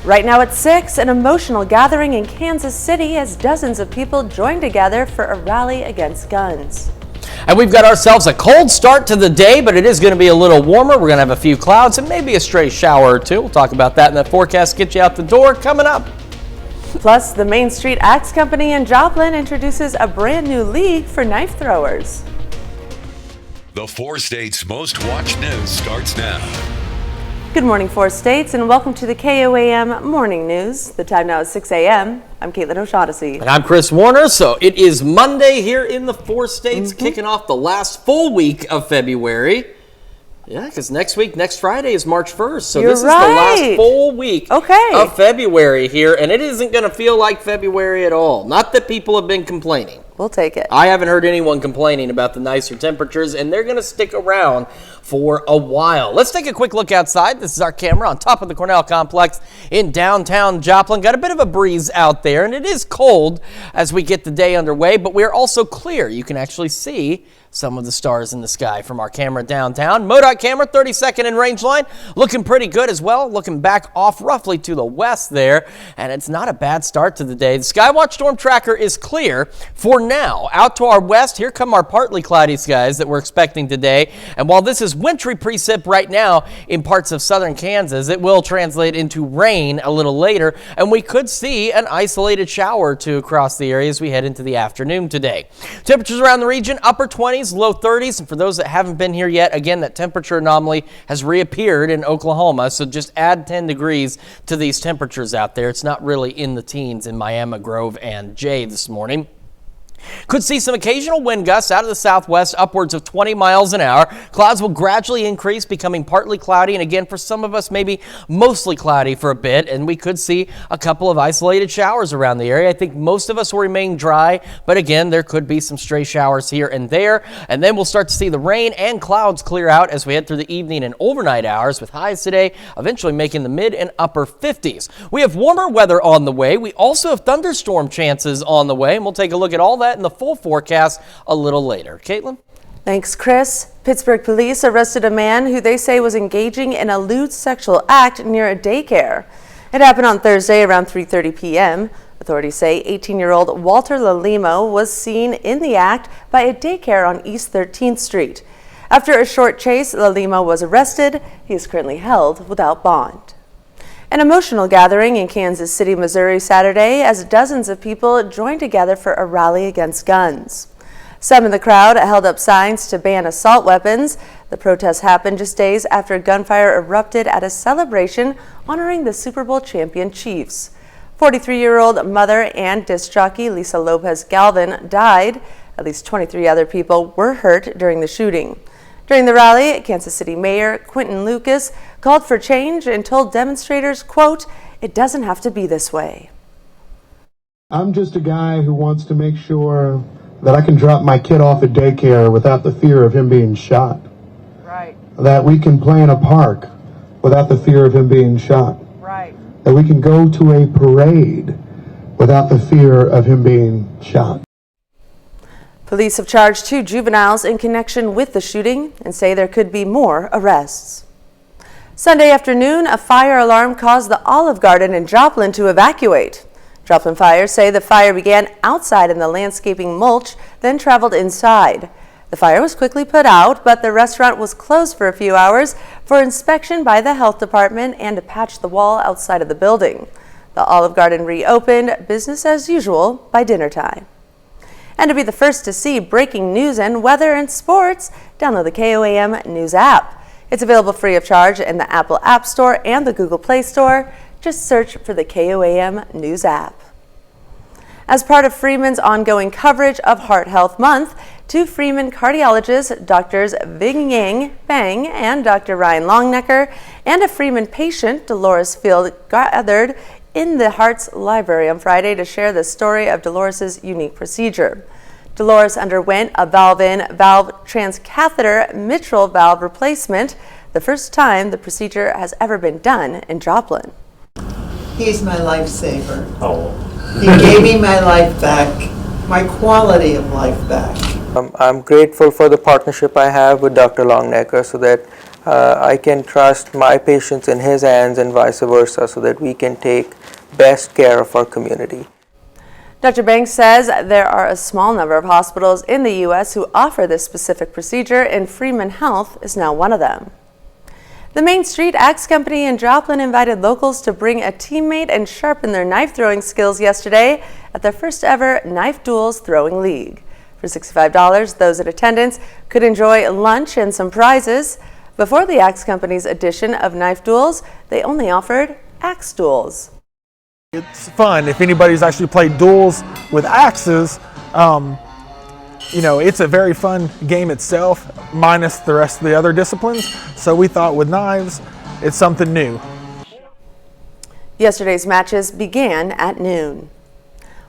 Right now at 6, an emotional gathering in Kansas City as dozens of people join together for a rally against guns. And we've got ourselves a cold start to the day, but it is going to be a little warmer. We're going to have a few clouds and maybe a stray shower or two. We'll talk about that in the forecast, get you out the door coming up. Plus, the Main Street Axe Company in Joplin introduces a brand new league for knife throwers. The 4 states' most watched news starts now. Good morning, 4 states, and welcome to the KOAM Morning News. The time now is 6 a.m. I'm Caitlin O'Shaughnessy. And I'm Chris Warner. So it is Monday here in the 4 states, kicking off the last full week of February. Yeah, because next Friday is March 1st. So this is the last full week of February here, and it isn't going to feel like February at all. Not that people have been complaining. We'll take it. I haven't heard anyone complaining about the nicer temperatures, and they're going to stick around for a while. Let's take a quick look outside. This is our camera on top of the Cornell Complex in downtown Joplin. Got a bit of a breeze out there, and it is cold as we get the day underway, but we're also clear. You can actually see some of the stars in the sky from our camera downtown. MoDOT camera, 32nd in range line, looking pretty good as well. Looking back off roughly to the west there, and it's not a bad start to the day. The Skywatch Storm Tracker is clear for now. Out to our west, here come our partly cloudy skies that we're expecting today. And while this is wintry precip right now in parts of southern Kansas, it will translate into rain a little later, and we could see an isolated shower or two across the area as we head into the afternoon today. Temperatures around the region, upper 20s, low 30s, and for those that haven't been here yet, again, that temperature anomaly has reappeared in Oklahoma, so just add 10 degrees to these temperatures out there. It's not really in the teens in Miami, Grove, and Jay this morning. Could see some occasional wind gusts out of the southwest, upwards of 20 miles an hour. Clouds will gradually increase, becoming partly cloudy, and again, for some of us, maybe mostly cloudy for a bit, and we could see a couple of isolated showers around the area. I think most of us will remain dry, but again, there could be some stray showers here and there, and then we'll start to see the rain and clouds clear out as we head through the evening and overnight hours, with highs today eventually making the mid and upper 50s. We have warmer weather on the way. We also have thunderstorm chances on the way, and we'll take a look at all that in the full forecast a little later. Caitlin? Thanks, Chris. Pittsburgh police arrested a man who they say was engaging in a lewd sexual act near a daycare. It happened on Thursday around 3:30 p.m. Authorities say 18-year-old Walter Lalimo was seen in the act by a daycare on East 13th Street. After a short chase, Lalimo was arrested. He is currently held without bond. An emotional gathering in Kansas City, Missouri Saturday as dozens of people joined together for a rally against guns. Some in the crowd held up signs to ban assault weapons. The protest happened just days after gunfire erupted at a celebration honoring the Super Bowl champion Chiefs. 43-year-old mother and disc jockey Lisa Lopez Galvin died. At least 23 other people were hurt during the shooting. During the rally, Kansas City Mayor Quentin Lucas called for change and told demonstrators, quote, "It doesn't have to be this way." I'm just a guy who wants to make sure that I can drop my kid off at daycare without the fear of him being shot. Right. That we can play in a park without the fear of him being shot. Right. That we can go to a parade without the fear of him being shot. Police have charged 2 juveniles in connection with the shooting and say there could be more arrests. Sunday afternoon, a fire alarm caused the Olive Garden in Joplin to evacuate. Joplin fire say the fire began outside in the landscaping mulch, then traveled inside. The fire was quickly put out, but the restaurant was closed for a few hours for inspection by the health department and to patch the wall outside of the building. The Olive Garden reopened business as usual by dinner time. And to be the first to see breaking news and weather and sports, download the KOAM News app. It's available free of charge in the Apple App Store and the Google Play Store. Just search for the KOAM News app. As part of Freeman's ongoing coverage of Heart Health Month, 2 Freeman cardiologists, Drs. Ving Yang Bang and Dr. Ryan Longnecker, and a Freeman patient, Dolores Field, gathered in the Heart's library on Friday to share the story of Dolores' unique procedure. Dolores underwent a valve-in, valve transcatheter mitral valve replacement, the first time the procedure has ever been done in Joplin. He's my lifesaver. Oh. He gave me my life back, my quality of life back. I'm grateful for the partnership I have with Dr. Longnecker so that I can trust my patients in his hands and vice versa so that we can take best care of our community. Dr. Banks says there are a small number of hospitals in the U.S. who offer this specific procedure, and Freeman Health is now one of them. The Main Street Axe Company in Joplin invited locals to bring a teammate and sharpen their knife throwing skills yesterday at their first ever Knife Duels Throwing League. For $65, those in attendance could enjoy lunch and some prizes. Before the Axe Company's edition of Knife Duels, they only offered axe duels. It's fun. If anybody's actually played duels with axes, it's a very fun game itself, minus the rest of the other disciplines. So we thought with knives, it's something new. Yesterday's matches began at noon.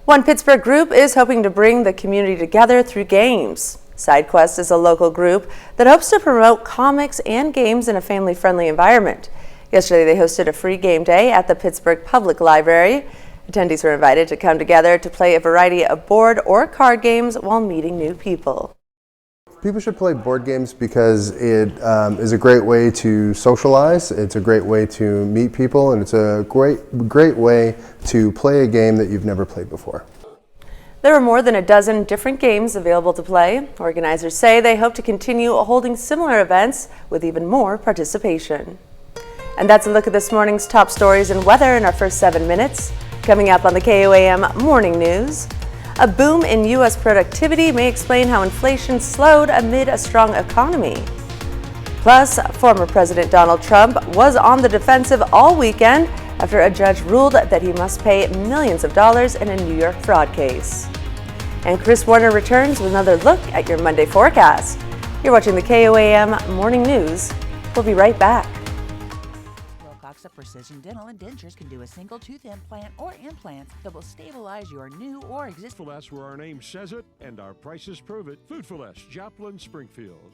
One Pittsburgh group is hoping to bring the community together through games. SideQuest is a local group that hopes to promote comics and games in a family-friendly environment. Yesterday, they hosted a free game day at the Pittsburgh Public Library. Attendees were invited to come together to play a variety of board or card games while meeting new people. People should play board games because it is a great way to socialize, it's a great way to meet people, and it's a great way to play a game that you've never played before. There are more than a dozen different games available to play. Organizers say they hope to continue holding similar events with even more participation. And that's a look at this morning's top stories and weather in our first 7 minutes. Coming up on the KOAM Morning News, a boom in U.S. productivity may explain how inflation slowed amid a strong economy. Plus, former President Donald Trump was on the defensive all weekend after a judge ruled that he must pay millions of dollars in a New York fraud case. And Chris Warner returns with another look at your Monday forecast. You're watching the KOAM Morning News. We'll be right back. Precision Dental and Dentures can do a single tooth implant or implants that will stabilize your new or existing. Food for Less, where our name says it and our prices prove it. Food for Less, Joplin, Springfield.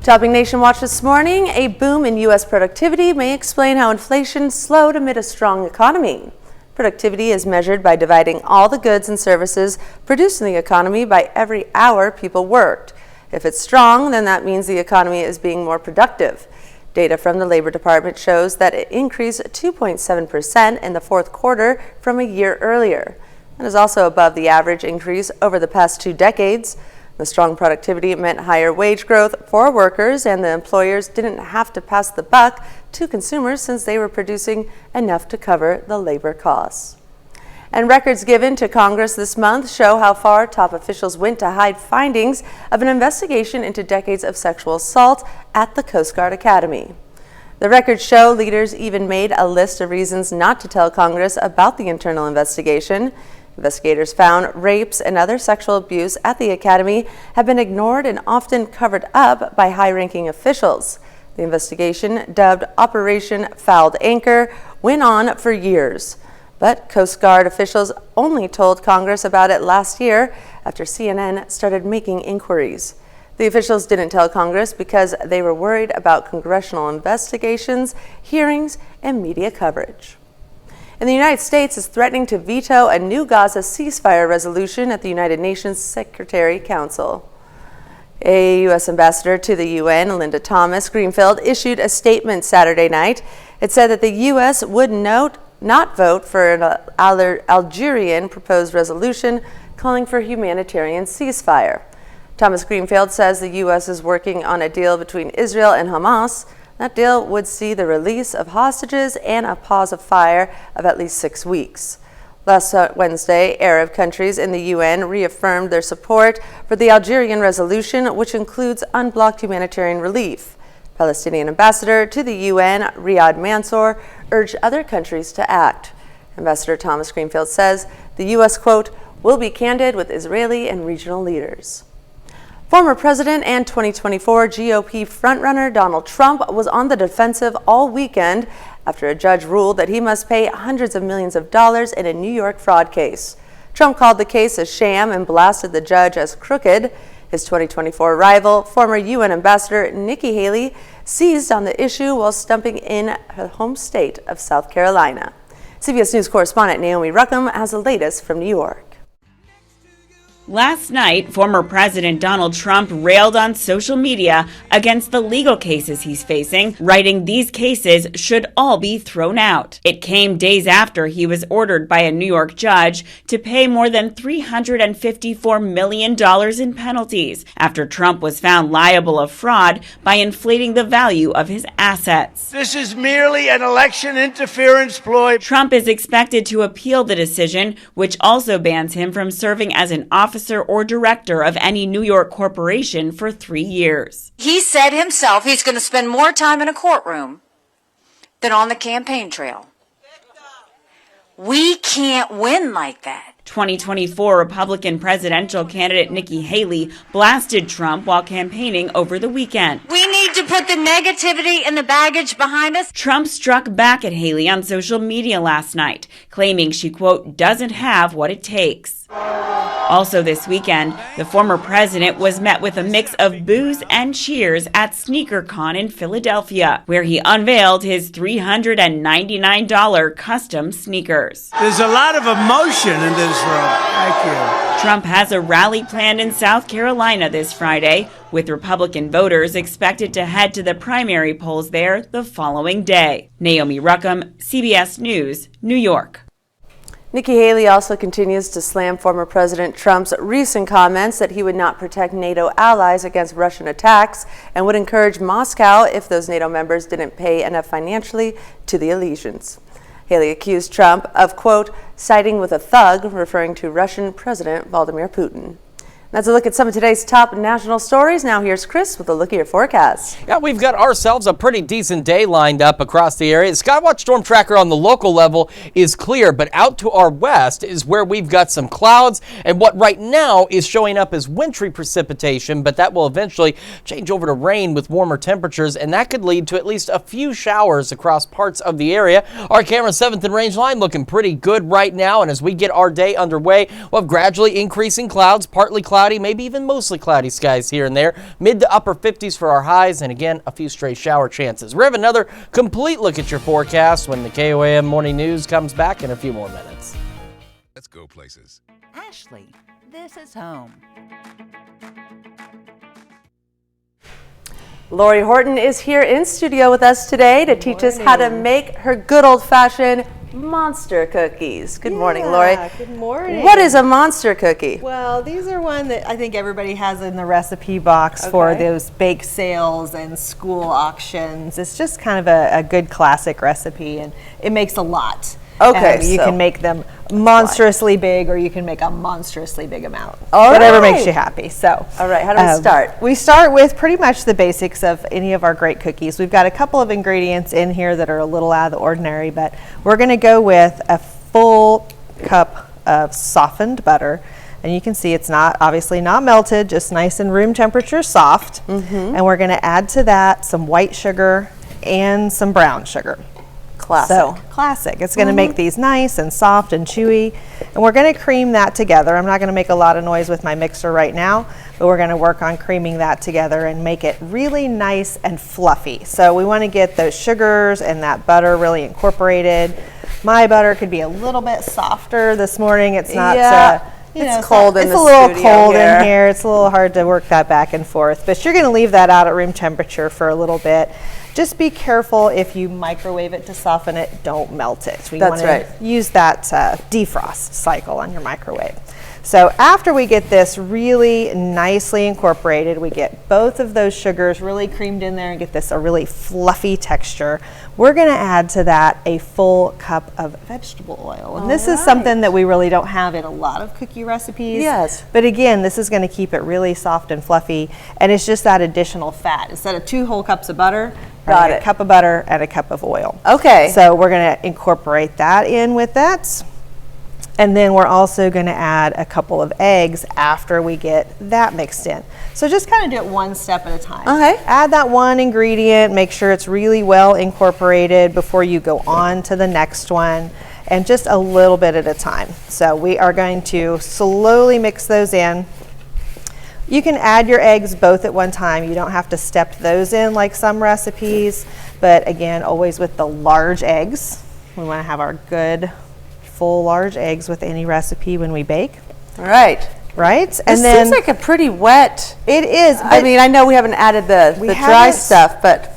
Topping Nation Watch this morning, a boom in U.S. productivity may explain how inflation slowed amid a strong economy. Productivity is measured by dividing all the goods and services produced in the economy by every hour people worked. If it's strong, then that means the economy is being more productive. Data from the Labor Department shows that it increased 2.7% in the fourth quarter from a year earlier. That is also above the average increase over the past 2 decades. The strong productivity meant higher wage growth for workers, and the employers didn't have to pass the buck to consumers since they were producing enough to cover the labor costs. And records given to Congress this month show how far top officials went to hide findings of an investigation into decades of sexual assault at the Coast Guard Academy. The records show leaders even made a list of reasons not to tell Congress about the internal investigation. Investigators found rapes and other sexual abuse at the Academy have been ignored and often covered up by high-ranking officials. The investigation, dubbed Operation Fouled Anchor, went on for years. But Coast Guard officials only told Congress about it last year after CNN started making inquiries. The officials didn't tell Congress because they were worried about congressional investigations, hearings, and media coverage. And the United States is threatening to veto a new Gaza ceasefire resolution at the United Nations Secretary Council. A U.S. ambassador to the UN, Linda Thomas Greenfield, issued a statement Saturday night. It said that the U.S. would not vote for an Algerian proposed resolution calling for humanitarian ceasefire. Thomas Greenfield says the U.S. is working on a deal between Israel and Hamas. That deal would see the release of hostages and a pause of fire of at least 6 weeks. Last Wednesday, Arab countries in the UN reaffirmed their support for the Algerian resolution, which includes unblocked humanitarian relief. Palestinian ambassador to the UN, Riyad Mansour, urged other countries to act. Ambassador Thomas Greenfield says the U.S., quote, will be candid with Israeli and regional leaders. Former President and 2024 GOP frontrunner Donald Trump was on the defensive all weekend after a judge ruled that he must pay hundreds of millions of dollars in a New York fraud case. Trump called the case a sham and blasted the judge as crooked. His 2024 rival, former UN Ambassador Nikki Haley, seized on the issue while stumping in her home state of South Carolina. CBS News correspondent Naomi Ruckham has the latest from New York. Last night, former President Donald Trump railed on social media against the legal cases he's facing, writing these cases should all be thrown out. It came days after he was ordered by a New York judge to pay more than $354 million in penalties after Trump was found liable of fraud by inflating the value of his assets. This is merely an election interference ploy. Trump is expected to appeal the decision, which also bans him from serving as an officer or director of any New York corporation for 3 years. He said himself he's going to spend more time in a courtroom than on the campaign trail. We can't win like that. 2024 Republican presidential candidate Nikki Haley blasted Trump while campaigning over the weekend. We need to put the negativity and the baggage behind us. Trump struck back at Haley on social media last night, claiming she, quote, doesn't have what it takes. Also this weekend, the former president was met with a mix of boos and cheers at SneakerCon in Philadelphia, where he unveiled his $399 custom sneakers. There's a lot of emotion in this room. Thank you. Trump has a rally planned in South Carolina this Friday, with Republican voters expected to head to the primary polls there the following day. Naomi Ruckham, CBS News, New York. Nikki Haley also continues to slam former President Trump's recent comments that he would not protect NATO allies against Russian attacks and would encourage Moscow if those NATO members didn't pay enough financially to the allegiance. Haley accused Trump of, quote, siding with a thug, referring to Russian President Vladimir Putin. That's a look at some of today's top national stories. Now here's Chris with a look at your forecast. Yeah, we've got ourselves a pretty decent day lined up across the area. The Skywatch Storm Tracker on the local level is clear, but out to our west is where we've got some clouds and what right now is showing up as wintry precipitation, but that will eventually change over to rain with warmer temperatures, and that could lead to at least a few showers across parts of the area. Our camera 7th and range line looking pretty good right now, and as we get our day underway, we'll have gradually increasing clouds, partly cloudy, maybe even mostly cloudy skies here and there. Mid to upper 50s for our highs, and again, a few stray shower chances. We have another complete look at your forecast when the KOAM Morning News comes back in a few more minutes. Let's go places. Ashley, this is home. Lori Horton is here in studio with us today to teach us how to make her good old-fashioned monster cookies. Good morning, Lori. Good morning. What is a monster cookie? Well, these are one that I think everybody has in the recipe box for those bake sales and school auctions. It's just kind of a good classic recipe, and it makes a lot. Okay, you can make them monstrously big, or you can make a monstrously big amount. All Whatever right. makes you happy. So, all right, how do we start? We start with pretty much the basics of any of our great cookies. We've got a couple of ingredients in here that are a little out of the ordinary, but we're going to go with a full cup of softened butter. And you can see it's obviously not melted, just nice and room temperature soft. And we're going to add to that some white sugar and some brown sugar. Classic. So, classic. It's going to make these nice and soft and chewy. And we're going to cream that together. I'm not going to make a lot of noise with my mixer right now, but we're going to work on creaming that together and make it really nice and fluffy. So we want to get those sugars and that butter really incorporated. My butter could be a little bit softer this morning. It's not... It's cold in the studio. It's a little cold in here. It's a little hard to work that back and forth. But you're going to leave that out at room temperature for a little bit. Just be careful if you microwave it to soften it, don't melt it. You want to use that defrost cycle on your microwave. So after we get this really nicely incorporated, we get both of those sugars really creamed in there and get this a really fluffy texture. We're going to add to that a full cup of vegetable oil. And this is something that we really don't have in a lot of cookie recipes. Yes. But again, this is going to keep it really soft and fluffy, and it's just that additional fat. Instead of 2 whole cups of butter, a cup of butter and a cup of oil. Okay. So we're going to incorporate that in with that. And then we're also going to add a couple of eggs after we get that mixed in. So just kind of do it one step at a time. Okay. Add that one ingredient, make sure it's really well incorporated before you go on to the next one, and just a little bit at a time. So we are going to slowly mix those in. You can add your eggs both at one time. You don't have to step those in like some recipes, but again, always with the large eggs. We want to have our good full large eggs with any recipe when we bake. All right. right? And then seems like a pretty wet. It is. I mean, I know we haven't added the dry stuff, but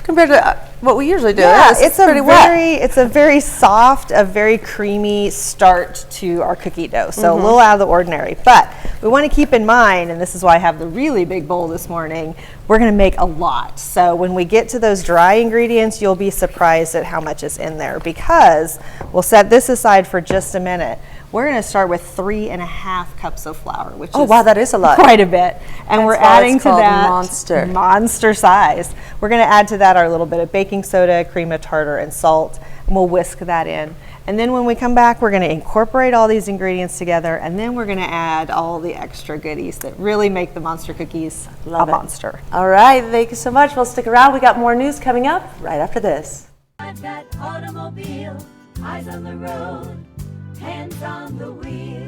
compared to what we usually do, it's pretty wet. It's a very soft, a very creamy start to our cookie dough. So a little out of the ordinary, but we want to keep in mind, and this is why I have the really big bowl this morning, we're going to make a lot. So when we get to those dry ingredients, you'll be surprised at how much is in there, because we'll set this aside for just a minute. We're going to start with 3.5 cups of flour, which is wow, that is a lot. Quite a bit. And we're adding to that monster size. We're going to add to that our little bit of baking soda, cream of tartar, and salt, and we'll whisk that in. And then when we come back, we're going to incorporate all these ingredients together, and then we're going to add all the extra goodies that really make the monster cookies a monster. All right, thank you so much. We'll stick around. We got more news coming up right after this. I've got automobile, eyes on the road, hands on the wheel.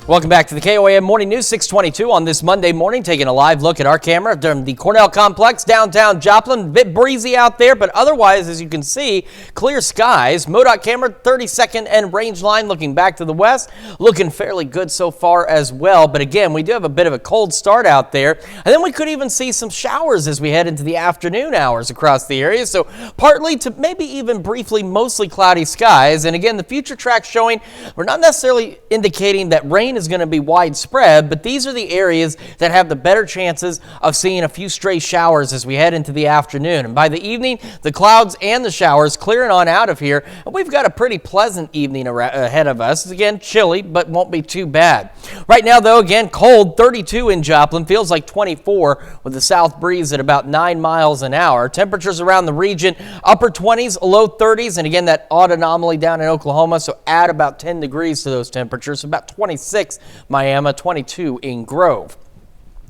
Welcome back to the KOAM Morning News 622 on this Monday morning, taking a live look at our camera during the Cornell Complex, downtown Joplin. A bit breezy out there, but otherwise, as you can see, clear skies. MoDOT camera, 32nd and range line looking back to the west, looking fairly good so far as well. But again, we do have a bit of a cold start out there, and then we could even see some showers as we head into the afternoon hours across the area. So partly to maybe even briefly mostly cloudy skies. And again, the future track showing, we're not necessarily indicating that rain is going to be widespread, but these are the areas that have the better chances of seeing a few stray showers as we head into the afternoon. And by the evening, the clouds and the showers clearing on out of here, and we've got a pretty pleasant evening ahead of us. Again, chilly, but won't be too bad. Right now, though, again, cold, 32 in Joplin, feels like 24 with the south breeze at about 9 miles an hour. Temperatures around the region, upper 20s, low 30s, and again, that odd anomaly down in Oklahoma, so add about 10 degrees to those temperatures, so about 26 Miami, 22 in Grove.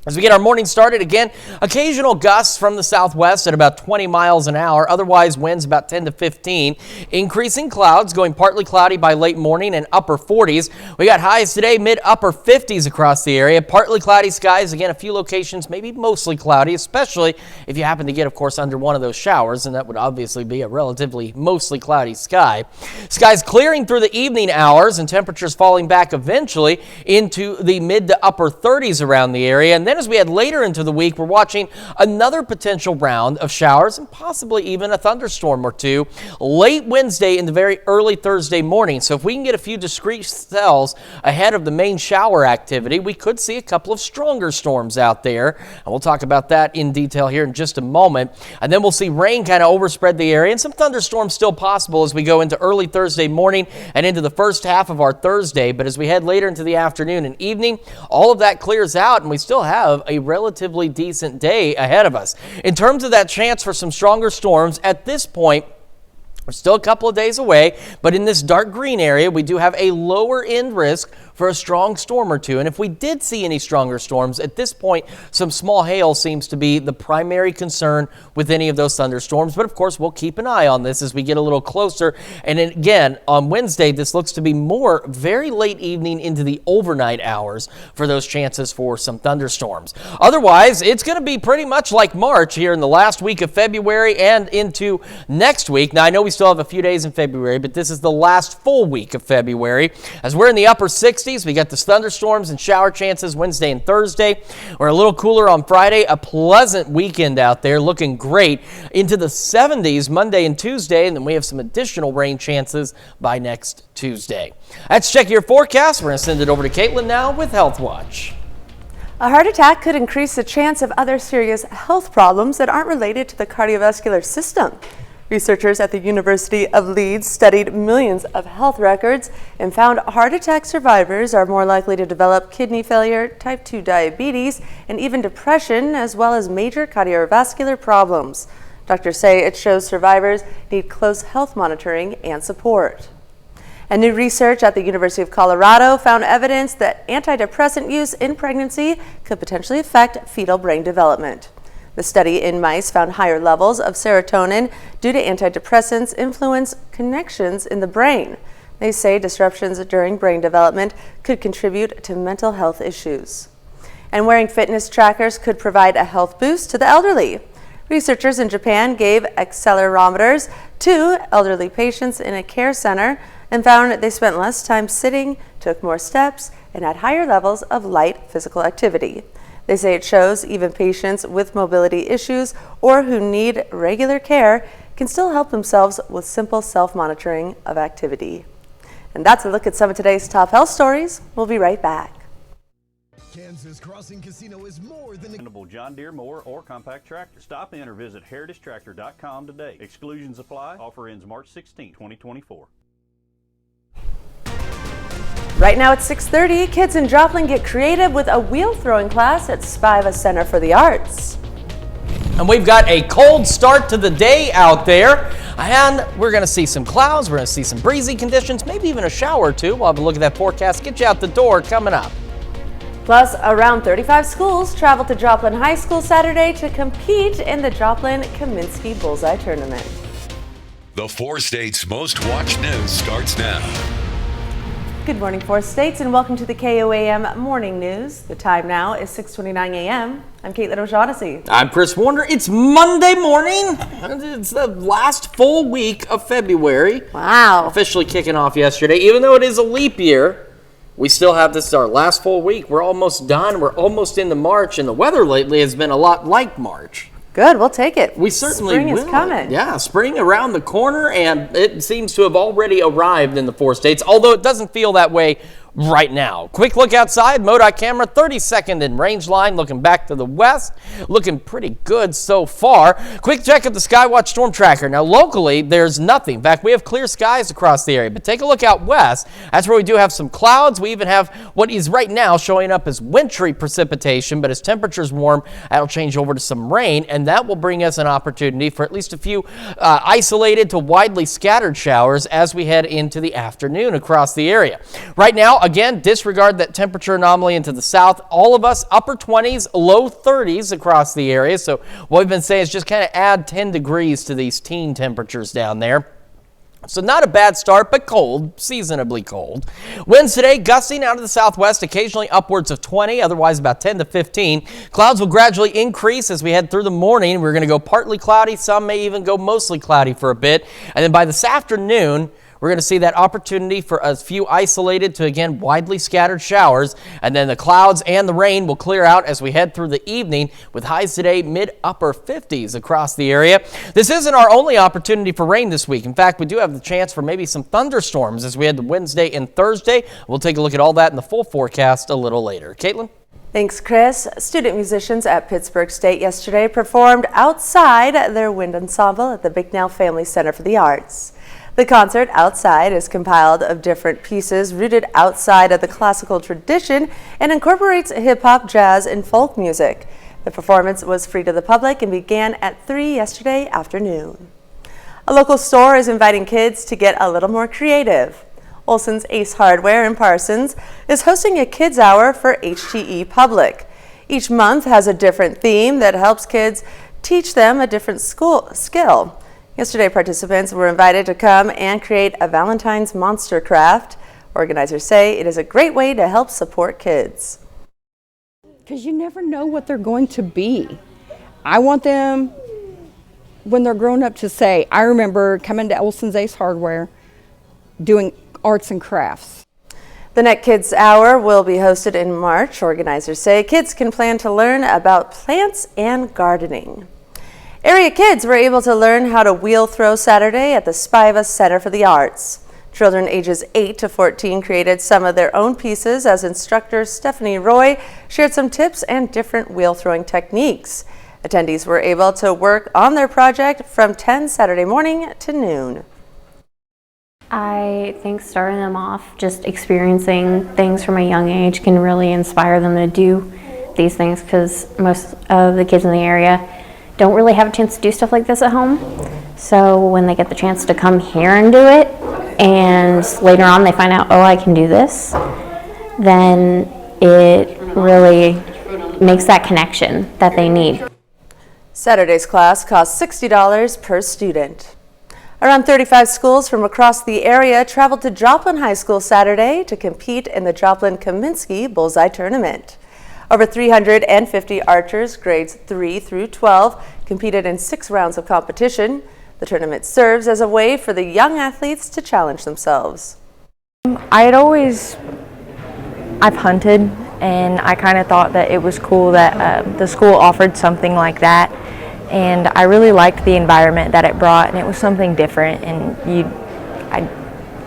As we get our morning started, again, occasional gusts from the southwest at about 20 miles an hour. Otherwise, winds about 10 to 15. Increasing clouds, going partly cloudy by late morning and upper 40s. We got highs today, mid-upper 50s across the area. Partly cloudy skies. Again, a few locations maybe mostly cloudy, especially if you happen to get, of course, under one of those showers, and that would obviously be a relatively mostly cloudy sky. Skies clearing through the evening hours and temperatures falling back eventually into the mid to upper 30s around the area. And then as we head later into the week, we're watching another potential round of showers and possibly even a thunderstorm or two late Wednesday into very early Thursday morning. So if we can get a few discrete spells ahead of the main shower activity, we could see a couple of stronger storms out there. And we'll talk about that in detail here in just a moment. And then we'll see rain kind of overspread the area and some thunderstorms still possible as we go into early Thursday morning and into the first half of our Thursday. But as we head later into the afternoon and evening, all of that clears out and we still have a relatively decent day ahead of us. In terms of that chance for some stronger storms, at this point, we're still a couple of days away, but in this dark green area, we do have a lower end risk for a strong storm or two. And if we did see any stronger storms, at this point, some small hail seems to be the primary concern with any of those thunderstorms. But of course, we'll keep an eye on this as we get a little closer. And then again, on Wednesday, this looks to be more very late evening into the overnight hours for those chances for some thunderstorms. Otherwise, it's going to be pretty much like March here in the last week of February and into next week. Now, I know we still have a few days in February, but this is the last full week of February. As we're in the upper 60s, we got the thunderstorms and shower chances Wednesday and Thursday. We're a little cooler on Friday. A pleasant weekend out there, looking great. Into the 70s Monday and Tuesday, and then we have some additional rain chances by next Tuesday. Let's check your forecast. We're going to send it over to Caitlin now with Health Watch. A heart attack could increase the chance of other serious health problems that aren't related to the cardiovascular system. Researchers at the University of Leeds studied millions of health records and found heart attack survivors are more likely to develop kidney failure, type 2 diabetes, and even depression, as well as major cardiovascular problems. Doctors say it shows survivors need close health monitoring and support. And new research at the University of Colorado found evidence that antidepressant use in pregnancy could potentially affect fetal brain development. The study in mice found higher levels of serotonin due to antidepressants influence connections in the brain. They say disruptions during brain development could contribute to mental health issues. And wearing fitness trackers could provide a health boost to the elderly. Researchers in Japan gave accelerometers to elderly patients in a care center and found they spent less time sitting, took more steps, and had higher levels of light physical activity. They say it shows even patients with mobility issues or who need regular care can still help themselves with simple self-monitoring of activity. And that's a look at some of today's top health stories. We'll be right back. Kansas Crossing Casino is more than a John Deere mower or compact tractor. Stop in or visit heritagetractor.com today. Exclusions apply. Offer ends March 16, 2024. Right now at 6:30, kids in Joplin get creative with a wheel throwing class at Spiva Center for the Arts. And we've got a cold start to the day out there. And we're going to see some clouds. We're going to see some breezy conditions, maybe even a shower or two. We'll have a look at that forecast. Get you out the door coming up. Plus, around 35 schools traveled to Joplin High School Saturday to compete in the Joplin Kaminsky Bullseye Tournament. The 4 States Most Watched News starts now. Good morning, 4 States, and welcome to the KOAM Morning News. The time now is 6:29 a.m. I'm Caitlin O'Shaughnessy. I'm Chris Warner. It's Monday morning. It's the last full week of February. Wow. Officially kicking off yesterday. Even though it is a leap year, we still have this our last full week. We're almost done. We're almost into March, and the weather lately has been a lot like March. Good, we'll take it. We certainly Spring will. is coming. Yeah, spring around the corner, and it seems to have already arrived in the 4 states, although it doesn't feel that way right now. Quick look outside, MoDOT camera, 32nd in range line, looking back to the west, looking pretty good so far. Quick check of the Skywatch Storm Tracker. Now locally, there's nothing. In fact, we have clear skies across the area, but take a look out west. That's where we do have some clouds. We even have what is right now showing up as wintry precipitation, but as temperatures warm, that'll change over to some rain, and that will bring us an opportunity for at least a few isolated to widely scattered showers as we head into the afternoon across the area. Right now, again, disregard that temperature anomaly into the south. All of us upper 20s, low 30s across the area. So what we've been saying is just kind of add 10 degrees to these teen temperatures down there. So not a bad start, but cold, seasonably cold. Winds today gusting out of the southwest, occasionally upwards of 20, otherwise about 10 to 15. Clouds will gradually increase as we head through the morning. We're going to go partly cloudy. Some may even go mostly cloudy for a bit. And then by this afternoon, we're going to see that opportunity for a few isolated to, again, widely scattered showers. And then the clouds and the rain will clear out as we head through the evening with highs today mid-upper 50s across the area. This isn't our only opportunity for rain this week. In fact, we do have the chance for maybe some thunderstorms as we head to Wednesday and Thursday. We'll take a look at all that in the full forecast a little later. Caitlin? Thanks, Chris. Student musicians at Pittsburgh State yesterday performed outside their wind ensemble at the Bicknell Family Center for the Arts. The concert outside is compiled of different pieces rooted outside of the classical tradition and incorporates hip-hop, jazz, and folk music. The performance was free to the public and began at 3 yesterday afternoon. A local store is inviting kids to get a little more creative. Olson's Ace Hardware in Parsons is hosting a Kids Hour for HTE Public. Each month has a different theme that helps kids teach them a different skill. Yesterday, participants were invited to come and create a Valentine's monster craft. Organizers say it is a great way to help support kids. Because you never know what they're going to be. I want them, when they're grown up, to say, I remember coming to Olson's Ace Hardware, doing arts and crafts. The Net Kids Hour will be hosted in March. Organizers say kids can plan to learn about plants and gardening. Area kids were able to learn how to wheel throw Saturday at the Spiva Center for the Arts. Children ages 8 to 14 created some of their own pieces as instructor Stephanie Roy shared some tips and different wheel throwing techniques. Attendees were able to work on their project from 10 Saturday morning to noon. I think starting them off, just experiencing things from a young age can really inspire them to do these things, because most of the kids in the area don't really have a chance to do stuff like this at home. So when they get the chance to come here and do it, and later on they find out, oh, I can do this, then it really makes that connection that they need. Saturday's class cost $60 per student. Around 35 schools from across the area traveled to Joplin High School Saturday to compete in the Joplin Kaminsky Bullseye Tournament. Over 350 archers, grades 3 through 12, competed in 6 rounds of competition. The tournament serves as a way for the young athletes to challenge themselves. I've hunted, and I kind of thought that it was cool that the school offered something like that, and I really liked the environment that it brought, and it was something different, and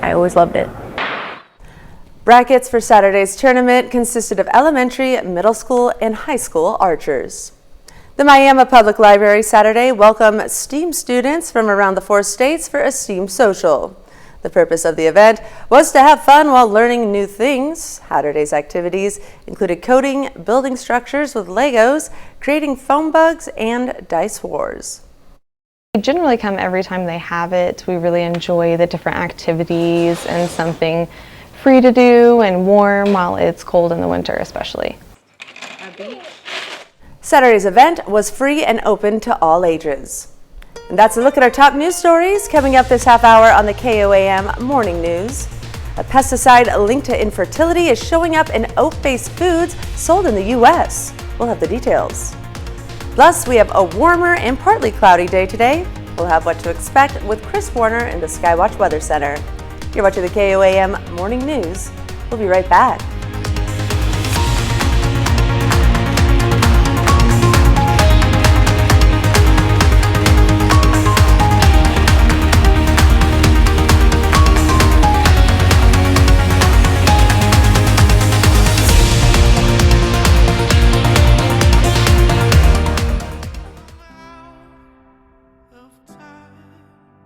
I always loved it. Brackets for Saturday's tournament consisted of elementary, middle school, and high school archers. The Miami Public Library Saturday welcomed STEAM students from around the 4 states for a STEAM social. The purpose of the event was to have fun while learning new things. Saturday's activities included coding, building structures with Legos, creating foam bugs, and dice wars. We generally come every time they have it. We really enjoy the different activities and something free to do and warm while it's cold in the winter especially. Saturday's event was free and open to all ages. And that's a look at our top news stories coming up this half hour on the KOAM Morning News. A pesticide linked to infertility is showing up in oat-based foods sold in the U.S. We'll have the details. Plus, we have a warmer and partly cloudy day today. We'll have what to expect with Chris Warner in the Skywatch Weather Center. You're watching the KOAM Morning News. We'll be right back.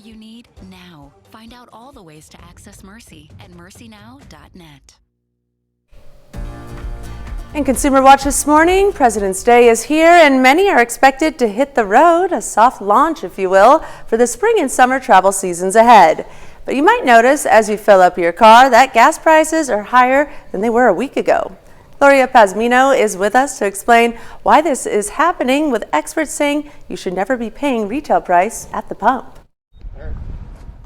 You need now. Find out all the ways to access Mercy at mercynow.net. In Consumer Watch this morning, President's Day is here and many are expected to hit the road, a soft launch, if you will, for the spring and summer travel seasons ahead. But you might notice as you fill up your car that gas prices are higher than they were a week ago. Gloria Pazmino is with us to explain why this is happening, with experts saying you should never be paying retail price at the pump.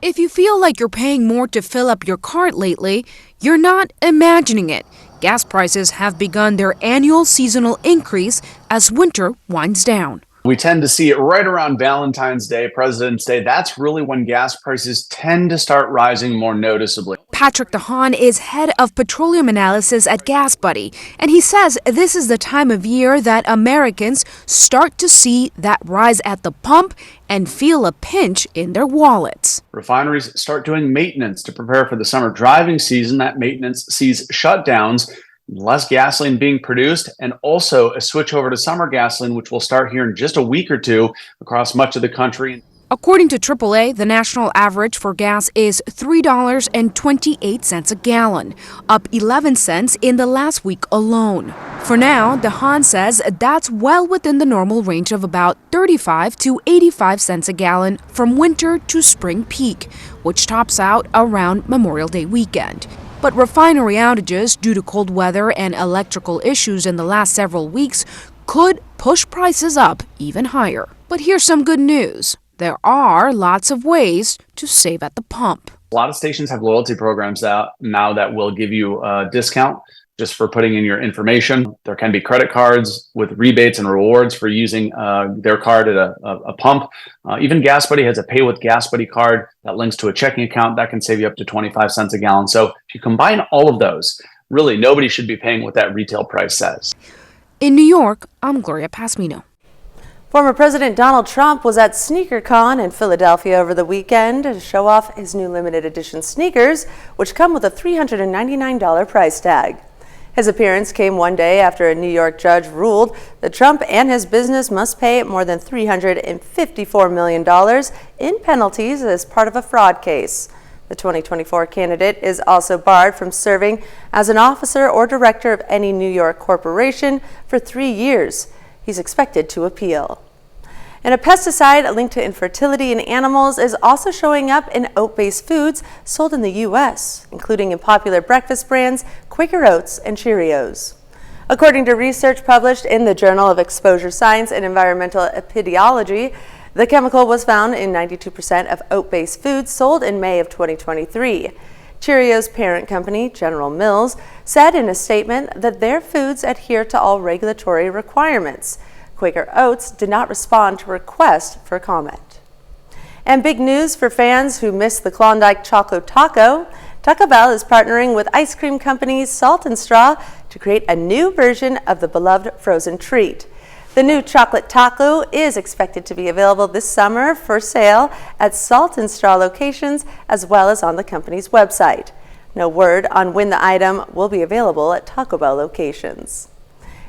If you feel like you're paying more to fill up your cart lately, you're not imagining it. Gas prices have begun their annual seasonal increase as winter winds down. We tend to see it right around Valentine's Day, President's Day. That's really when gas prices tend to start rising more noticeably. Patrick DeHaan is head of petroleum analysis at Gas Buddy, and he says this is the time of year that Americans start to see that rise at the pump and feel a pinch in their wallets. Refineries start doing maintenance to prepare for the summer driving season. That maintenance sees shutdowns, less gasoline being produced, and also a switch over to summer gasoline, which will start here in just a week or two across much of the country. According to AAA, the national average for gas is $3.28 a gallon, up 11 cents in the last week alone. For now, DeHaan says that's well within the normal range of about 35 to 85 cents a gallon from winter to spring peak, which tops out around Memorial Day weekend. But refinery outages due to cold weather and electrical issues in the last several weeks could push prices up even higher. But here's some good news. There are lots of ways to save at the pump. A lot of stations have loyalty programs out now that will give you a discount just for putting in your information. There can be credit cards with rebates and rewards for using their card at a pump. Even Gas Buddy has a Pay with Gas Buddy card that links to a checking account that can save you up to 25 cents a gallon. So if you combine all of those, really nobody should be paying what that retail price says. In New York, I'm Gloria Pazmino. Former President Donald Trump was at SneakerCon in Philadelphia over the weekend to show off his new limited edition sneakers, which come with a $399 price tag. His appearance came one day after a New York judge ruled that Trump and his business must pay more than $354 million in penalties as part of a fraud case. The 2024 candidate is also barred from serving as an officer or director of any New York corporation for 3 years. He's expected to appeal. And a pesticide linked to infertility in animals is also showing up in oat-based foods sold in the U.S., including in popular breakfast brands Quaker Oats and Cheerios. According to research published in the Journal of Exposure Science and Environmental Epidemiology, the chemical was found in 92% of oat-based foods sold in May of 2023. Cheerios parent company, General Mills, said in a statement that their foods adhere to all regulatory requirements. Quaker Oats did not respond to requests for comment. And big news for fans who missed the Klondike Choco Taco. Taco Bell is partnering with ice cream companies Salt and Straw to create a new version of the beloved frozen treat. The new chocolate taco is expected to be available this summer for sale at Salt and Straw locations as well as on the company's website. No word on when the item will be available at Taco Bell locations.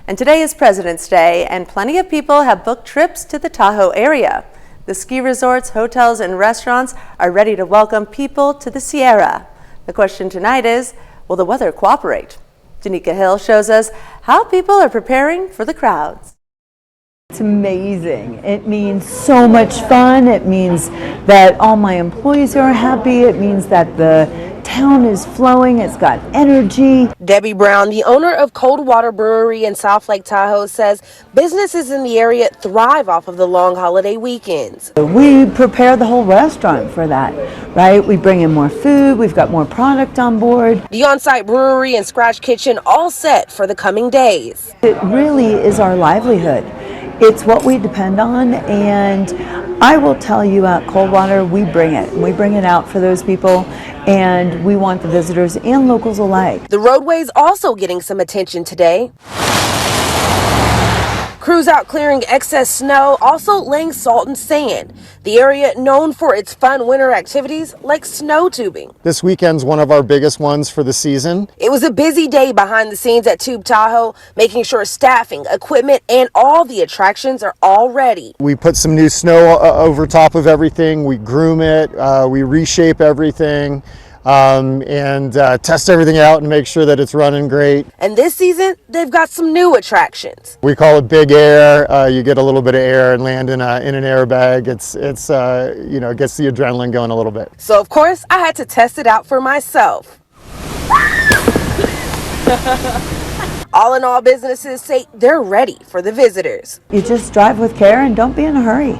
And today is President's Day, and plenty of people have booked trips to the Tahoe area. The ski resorts, hotels, and restaurants are ready to welcome people to the Sierra. The question tonight is, will the weather cooperate? Danica Hill shows us how people are preparing for the crowds. It's amazing. It means so much fun. It means that all my employees are happy. It means that the town is flowing. It's got energy. Debbie Brown, the owner of Cold Water Brewery in South Lake Tahoe, says businesses in the area thrive off of the long holiday weekends. We prepare the whole restaurant for that, right? We bring in more food. We've got more product on board. The on-site brewery and scratch kitchen all set for the coming days. It really is our livelihood. It's what we depend on, and I will tell you at Coldwater, we bring it. We bring it out for those people, and we want the visitors and locals alike. The roadway's also getting some attention today. Crews out clearing excess snow, also laying salt and sand. The area known for its fun winter activities like snow tubing. This weekend's one of our biggest ones for the season. It was a busy day behind the scenes at Tube Tahoe, making sure staffing, equipment, and all the attractions are all ready. We put some new snow over top of everything. We groom it, we reshape everything. And test everything out and make sure that it's running great. And this season, they've got some new attractions. We call it Big Air. You get a little bit of air and land in an airbag. It's you know, it gets the adrenaline going a little bit. So of course, I had to test it out for myself. All in all, businesses say they're ready for the visitors. You just drive with care and don't be in a hurry.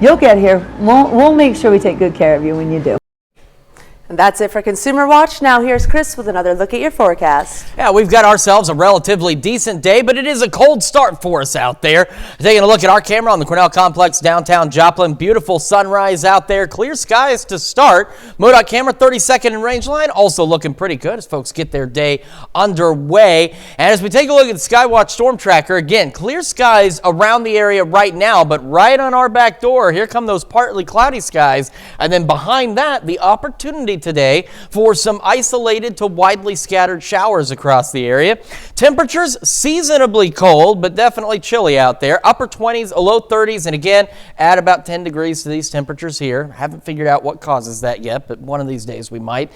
You'll get here. We'll make sure we take good care of you when you do. And that's it for Consumer Watch. Now here's Chris with another look at your forecast. Yeah, we've got ourselves a relatively decent day, but it is a cold start for us out there. Taking a look at our camera on the Cornell Complex, downtown Joplin. Beautiful sunrise out there. Clear skies to start. MoDOT camera 32nd in range line. Also looking pretty good as folks get their day underway. And as we take a look at the Skywatch Storm Tracker, again, clear skies around the area right now, but right on our back door, here come those partly cloudy skies. And then behind that, the opportunity today for some isolated to widely scattered showers across the area. Temperatures seasonably cold, but definitely chilly out there. Upper 20s, low 30s, and again, add about 10 degrees to these temperatures here. Haven't figured out what causes that yet, but one of these days we might.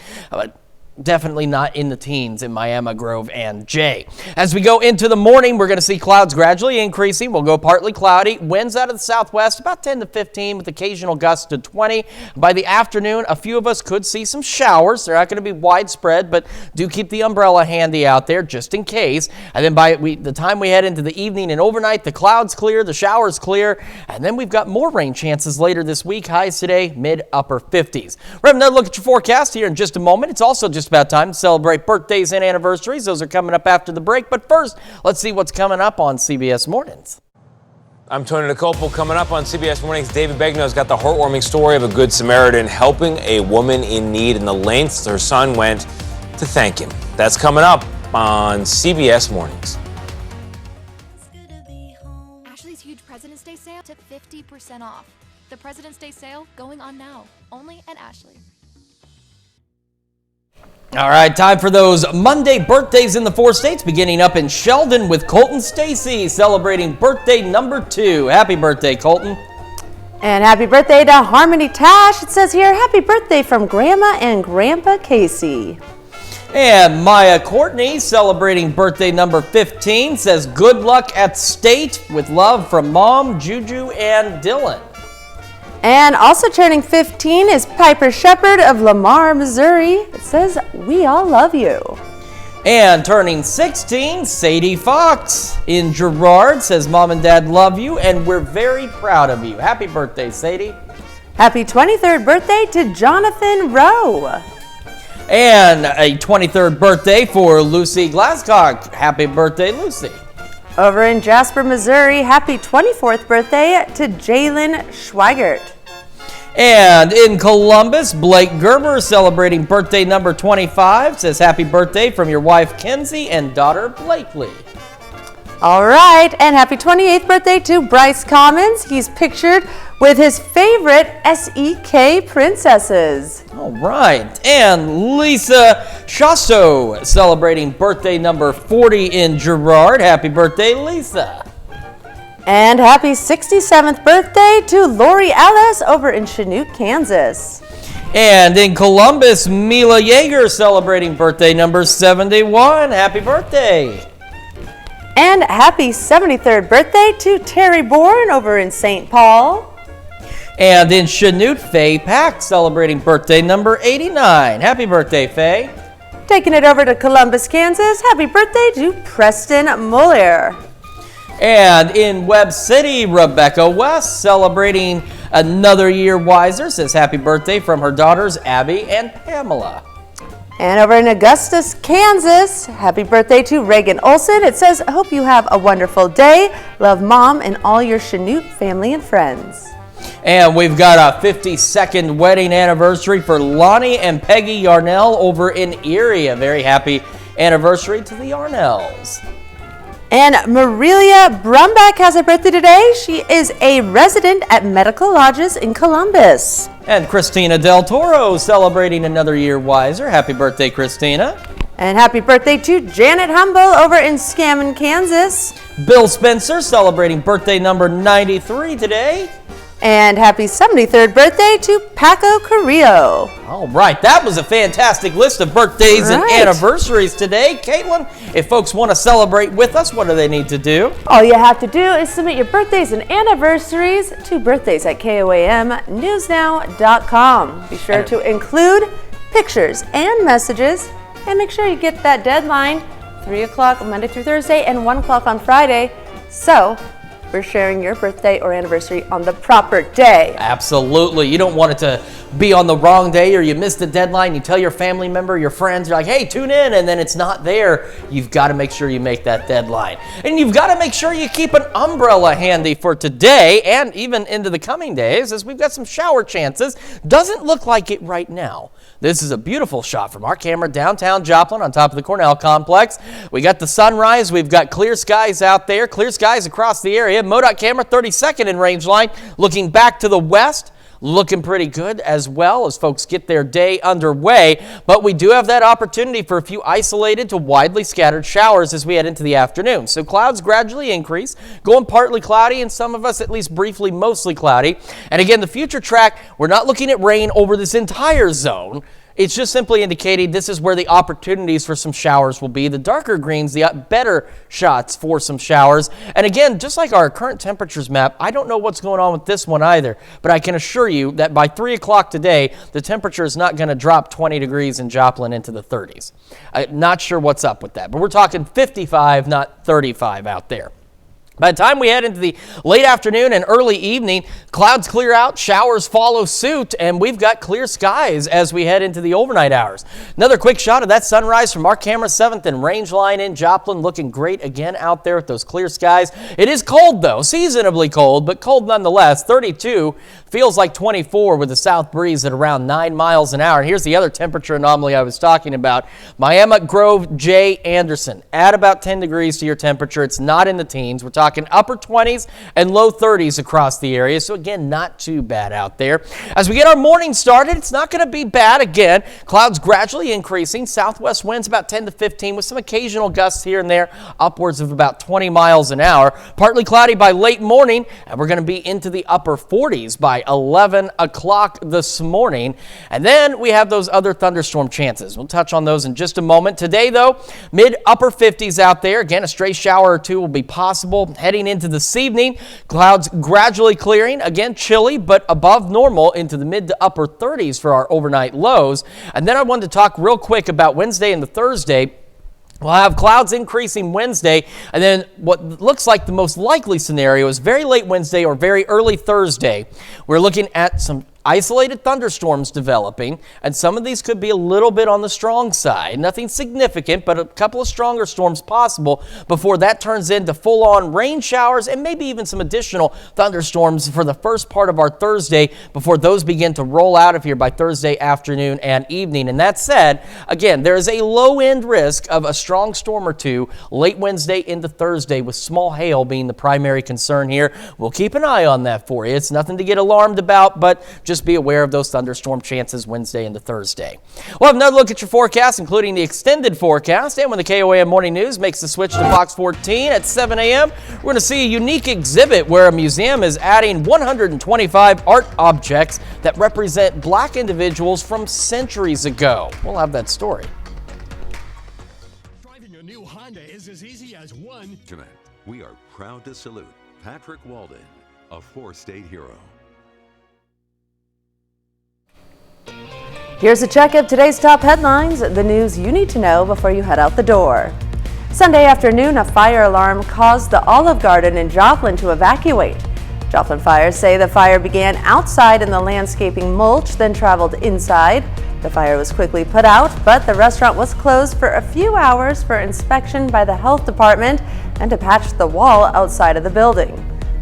Definitely not in the teens in Miami, Grove, and Jay. As we go into the morning, we're going to see clouds gradually increasing. We'll go partly cloudy. Winds out of the southwest, about 10 to 15 with occasional gusts to 20. By the afternoon, a few of us could see some showers. They're not going to be widespread, but do keep the umbrella handy out there just in case. And then by the time we head into the evening and overnight, the clouds clear, the showers clear, and then we've got more rain chances later this week. Highs today, mid-upper 50s. We're having another look at your forecast here in just a moment. It's also just about time to celebrate birthdays and anniversaries. Those are coming up after the break. But first, let's see what's coming up on CBS Mornings. I'm Tony Nicopol. Coming up on CBS Mornings, David Begnaud's got the heartwarming story of a good Samaritan helping a woman in need and the lengths her son went to thank him. That's coming up on CBS Mornings. Ashley's huge President's Day sale to 50% off. The President's Day sale going on now, only at Ashley. All right, time for those Monday birthdays in the 4 states, beginning up in Sheldon with Colton Stacy celebrating birthday number 2. Happy birthday, Colton. And happy birthday to Harmony Tash. It says here, happy birthday from Grandma and Grandpa Casey. And Maya Courtney celebrating birthday number 15 says good luck at state with love from Mom, Juju, and Dylan. And also turning 15 is Piper Shepard of Lamar, Missouri. It says, we all love you. And turning 16, Sadie Fox in Girard says, Mom and Dad love you and we're very proud of you. Happy birthday, Sadie. Happy 23rd birthday to Jonathan Rowe. And a 23rd birthday for Lucy Glasscock. Happy birthday, Lucy. Over in Jasper, Missouri, happy 24th birthday to Jalen Schweigert. And in Columbus, Blake Gerber celebrating birthday number 25. Says happy birthday from your wife, Kenzie, and daughter, Blakely. All right, and happy 28th birthday to Bryce Commons. He's pictured with his favorite SEK princesses. All right, and Lisa Chasso celebrating birthday number 40 in Girard. Happy birthday, Lisa. And happy 67th birthday to Lori Ellis over in Chanute, Kansas. And in Columbus, Mila Yeager celebrating birthday number 71. Happy birthday. And happy 73rd birthday to Terry Bourne over in St. Paul. And in Chanute, Faye Pack celebrating birthday number 89. Happy birthday, Faye. Taking it over to Columbus, Kansas, happy birthday to Preston Muller. And in Webb City, Rebecca West celebrating another year wiser. Says happy birthday from her daughters, Abby and Pamela. And over in Augustus, Kansas, happy birthday to Reagan Olson. It says, I hope you have a wonderful day. Love, Mom, and all your Chanute family and friends. And we've got a 52nd wedding anniversary for Lonnie and Peggy Yarnell over in Erie. A very happy anniversary to the Yarnells. And Marilia Brumback has a birthday today. She is a resident at Medical Lodges in Columbus. And Christina Del Toro celebrating another year wiser. Happy birthday, Christina. And happy birthday to Janet Humble over in Scammon, Kansas. Bill Spencer celebrating birthday number 93 today. And happy 73rd birthday to Paco Carrillo. All right, that was a fantastic list of birthdays and anniversaries today. Caitlin, if folks want to celebrate with us, what do they need to do? All you have to do is submit your birthdays and anniversaries to birthdays@KOAMnewsnow.com. Be sure to include pictures and messages, and make sure you get that deadline, 3 o'clock Monday through Thursday and 1 o'clock on Friday. So we're sharing your birthday or anniversary on the proper day. Absolutely. You don't want it to be on the wrong day or you missed the deadline. You tell your family member, your friends, you're like, hey, tune in, and then it's not there. You've got to make sure you make that deadline. And you've got to make sure you keep an umbrella handy for today and even into the coming days, as we've got some shower chances. Doesn't look like it right now. This is a beautiful shot from our camera downtown Joplin on top of the Cornell complex. We got the sunrise. We've got clear skies out there, clear skies across the area. MoDOT camera 32nd in range line, looking back to the west. Looking pretty good as well as folks get their day underway. But we do have that opportunity for a few isolated to widely scattered showers as we head into the afternoon. So clouds gradually increase, going partly cloudy, and some of us at least briefly mostly cloudy. And again, the future track, we're not looking at rain over this entire zone. It's just simply indicating this is where the opportunities for some showers will be. The darker greens, the better shots for some showers. And again, just like our current temperatures map, I don't know what's going on with this one either, but I can assure you that by 3 o'clock today, the temperature is not going to drop 20 degrees in Joplin into the 30s. I'm not sure what's up with that, but we're talking 55, not 35 out there. By the time we head into the late afternoon and early evening, clouds clear out, showers follow suit, and we've got clear skies as we head into the overnight hours. Another quick shot of that sunrise from our camera 7th and range line in Joplin, looking great again out there with those clear skies. It is cold though, seasonably cold, but cold nonetheless. 32 feels like 24 with a south breeze at around 9 miles an hour. And here's the other temperature anomaly I was talking about. Miami Grove J. Anderson, add about 10 degrees to your temperature. It's not in the teens. We're talking upper 20s and low 30s across the area. So again, not too bad out there. As we get our morning started, it's not going to be bad again. Clouds gradually increasing. Southwest winds about 10 to 15 with some occasional gusts here and there, upwards of about 20 miles an hour. Partly cloudy by late morning, and we're going to be into the upper 40s by 11 o'clock this morning. And then we have those other thunderstorm chances. We'll touch on those in just a moment. Today, though, mid-upper 50s out there. Again, a stray shower or two will be possible. Heading into this evening, clouds gradually clearing. Again, chilly, but above normal into the mid to upper 30s for our overnight lows. And then I wanted to talk real quick about Wednesday and the Thursday. We'll have clouds increasing Wednesday, and then what looks like the most likely scenario is very late Wednesday or very early Thursday. We're looking at some Isolated thunderstorms developing, and some of these could be a little bit on the strong side. Nothing significant, but a couple of stronger storms possible before that turns into full-on rain showers and maybe even some additional thunderstorms for the first part of our Thursday before those begin to roll out of here by Thursday afternoon and evening. And that said, again, there is a low-end risk of a strong storm or two late Wednesday into Thursday, with small hail being the primary concern here. We'll keep an eye on that for you. It's nothing to get alarmed about, but just be aware of those thunderstorm chances Wednesday into Thursday. We'll have another look at your forecast, including the extended forecast. And when the KOAM Morning News makes the switch to Fox 14 at 7 a.m., we're going to see a unique exhibit where a museum is adding 125 art objects that represent black individuals from centuries ago. We'll have that story. Driving a new Honda is as easy as one. Tonight, we are proud to salute Patrick Walden, a four-state hero. Here's a check of today's top headlines, the news you need to know before you head out the door. Sunday afternoon, a fire alarm caused the Olive Garden in Joplin to evacuate. Joplin fires say the fire began outside in the landscaping mulch, then traveled inside. The fire was quickly put out, but the restaurant was closed for a few hours for inspection by the health department and to patch the wall outside of the building.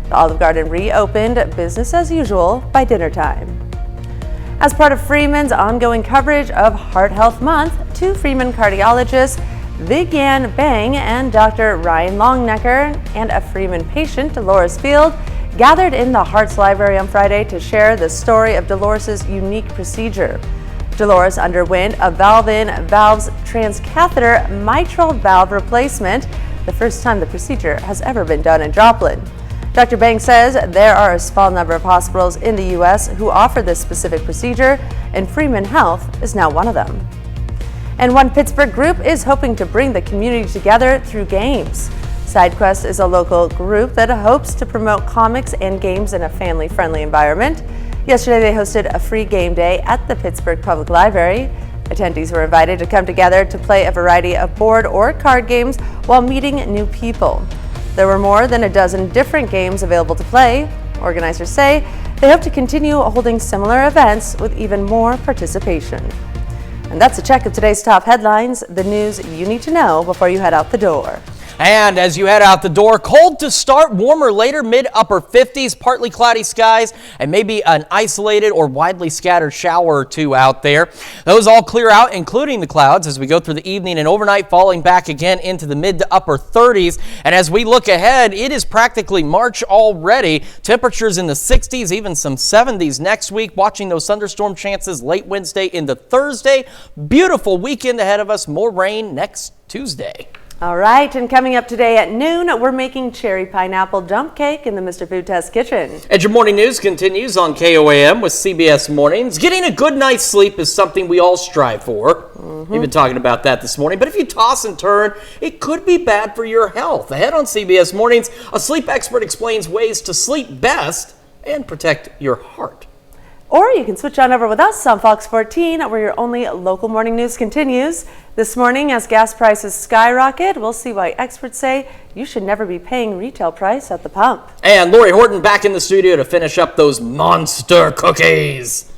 The Olive Garden reopened business as usual by dinner time. As part of Freeman's ongoing coverage of Heart Health Month, two Freeman cardiologists, Vivian Bang and Dr. Ryan Longnecker, and a Freeman patient, Dolores Field, gathered in the Hearts Library on Friday to share the story of Dolores' unique procedure. Dolores underwent a valve-in-valves transcatheter mitral valve replacement, the first time the procedure has ever been done in Joplin. Dr. Bang says there are a small number of hospitals in the U.S. who offer this specific procedure, and Freeman Health is now one of them. And one Pittsburgh group is hoping to bring the community together through games. SideQuest is a local group that hopes to promote comics and games in a family-friendly environment. Yesterday, they hosted a free game day at the Pittsburgh Public Library. Attendees were invited to come together to play a variety of board or card games while meeting new people. There were more than a dozen different games available to play. Organizers say they hope to continue holding similar events with even more participation. And that's a check of today's top headlines, the news you need to know before you head out the door. And as you head out the door, cold to start, warmer later, mid-upper 50s, partly cloudy skies, and maybe an isolated or widely scattered shower or two out there. Those all clear out, including the clouds, as we go through the evening and overnight, falling back again into the mid to upper 30s. And as we look ahead, it is practically March already. Temperatures in the 60s, even some 70s next week. Watching those thunderstorm chances late Wednesday into Thursday. Beautiful weekend ahead of us. More rain next Tuesday. All right, and coming up today at noon, we're making cherry pineapple dump cake in the Mr. Food Test kitchen. And your morning news continues on KOAM with CBS Mornings. Getting a good night's sleep is something we all strive for. We've been talking about that this morning. But if you toss and turn, it could be bad for your health. Ahead on CBS Mornings, a sleep expert explains ways to sleep best and protect your heart. Or you can switch on over with us on Fox 14, where your only local morning news continues. This morning, as gas prices skyrocket, we'll see why experts say you should never be paying retail price at the pump. And Lori Horton back in the studio to finish up those monster cookies.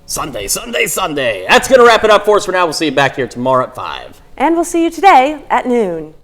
Sunday, Sunday, Sunday. That's going to wrap it up for us for now. We'll see you back here tomorrow at 5. And we'll see you today at noon.